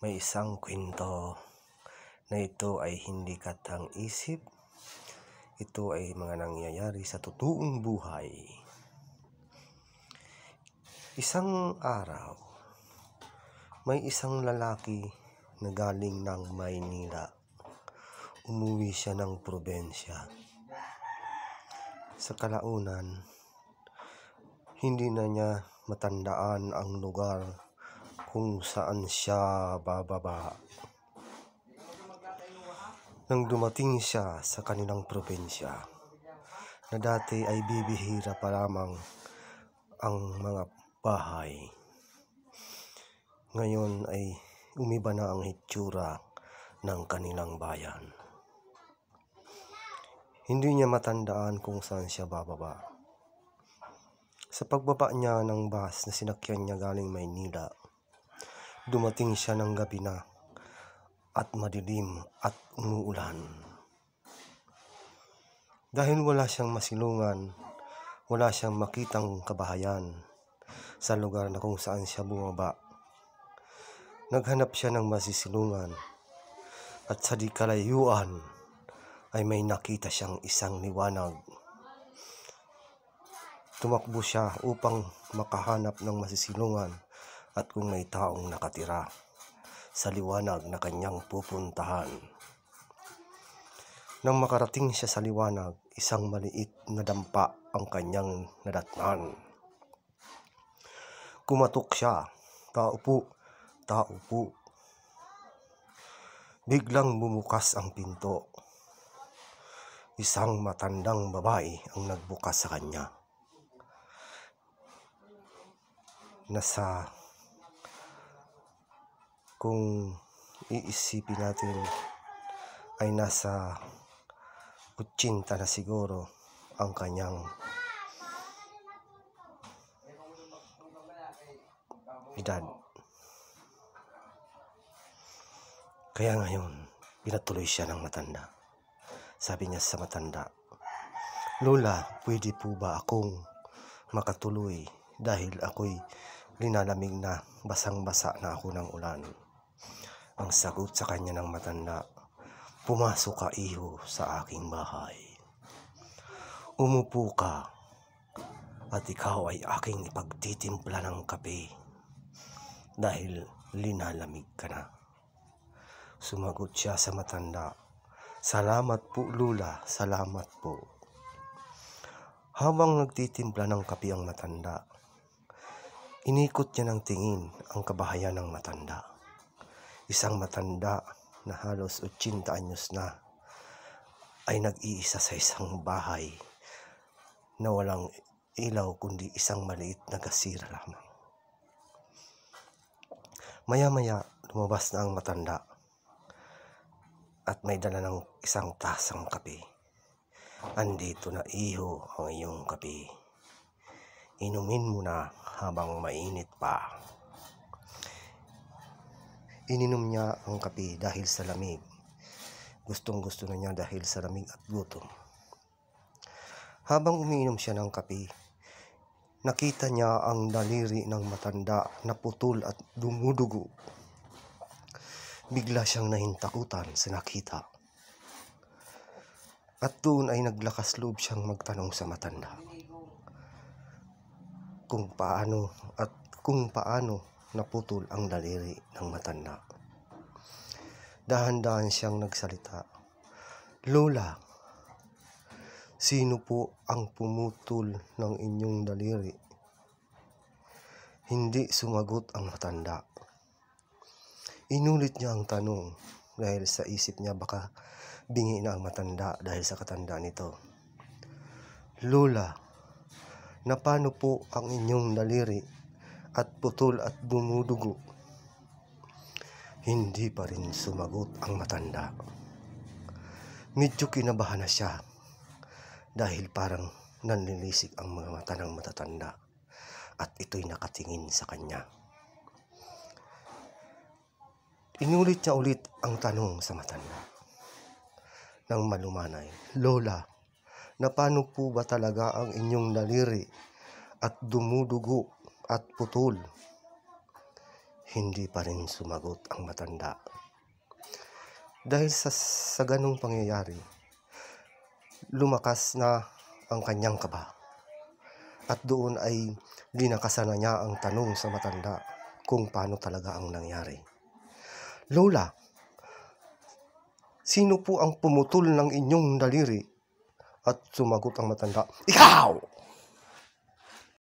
May isang kwento na ito ay hindi katang-isip. Ito ay mga nangyayari sa totoong buhay. Isang araw, may isang lalaki na galing ng Maynila. Umuwi siya ng probensya. Sa kalaunan, hindi na niya matandaan ang lugar kung saan siya bababa. Nang dumating siya sa kanilang probensya, na dati ay bibihira pa lamang ang mga bahay, ngayon ay umiba na ang hitsura ng kanilang bayan. Hindi niya matandaan kung saan siya bababa. Sa pagbaba niya ng bus na sinakyan niya galing Maynila, dumating siya ng gabi na at madilim at umuulan. Dahil wala siyang masilungan, wala siyang makitang kabahayan sa lugar na kung saan siya bumaba. Naghanap siya ng masisilungan at sa di kalayuan ay may nakita siyang isang liwanag. Tumakbo siya upang makahanap ng masisilungan at kung may taong nakatira sa liwanag na kanyang pupuntahan. Nang makarating siya sa liwanag, isang maliit na dampa ang kanyang nadatnan. Kumatok siya, "Tao po, tao po." Biglang bumukas ang pinto. Isang matandang babae ang nagbukas sa kanya. Kung iisipin natin, ay nasa 80 na siguro ang kanyang edad. Kaya ngayon, pinatuloy siya ng matanda. Sabi niya sa matanda, "Lola, pwede po ba akong makatuloy dahil ako'y linalamig na, basang-basa na ako ng ulan?" Ang sagot sa kanya ng matanda, "Pumasok ka, iho, sa aking bahay. Umupo ka at ikaw ay aking ipagtitimpla ng kape dahil linalamig ka na." Sumagot siya sa matanda, "Salamat po, Lola, salamat po." Habang nagtitimpla ng kape ang matanda, inikot niya ng tingin ang kabahayan ng matanda. Isang matanda na halos 80 anyos na ay nag-iisa sa isang bahay na walang ilaw kundi isang maliit na gasira lamang. Maya-maya lumabas na ang matanda at may dala ng isang tasang kape. "Andito na, iho, ang iyong kape. Inumin mo na habang mainit pa." Ininom niya ang kape dahil sa lamig. Gustong-gusto na niya dahil sa lamig at gutom. Habang umiinom siya ng kape, nakita niya ang daliri ng matanda na putol at dumudugo. Bigla siyang nahintakutan sa nakita. At doon ay naglakas loob siyang magtanong sa matanda kung paano naputol ang daliri ng matanda. Dahan-dahan siyang nagsalita, "Lola, sino po ang pumutol ng inyong daliri?" Hindi sumagot ang matanda. Inulit niya ang tanong dahil sa isip niya baka bingi na ang matanda dahil sa katandaan nito. "Lola, na paano po ang inyong daliri at putol at dumudugo?" Hindi pa rin sumagot ang matanda. Medyo kinabahan na siya dahil parang nanlilisik ang mga mata ng matatanda at ito'y nakatingin sa kanya. Inulit niya ulit ang tanong sa matanda nang malumanay, "Lola, na paano po ba talaga ang inyong daliri at dumudugo at putol. Hindi pa rin sumagot ang matanda. Dahil sa ganong pangyayari, lumakas na ang kanyang kaba. At doon ay linakasan na niya ang tanong sa matanda kung paano talaga ang nangyari. Lola, sino po ang pumutol ng inyong daliri? At sumagot ang matanda, ikaw!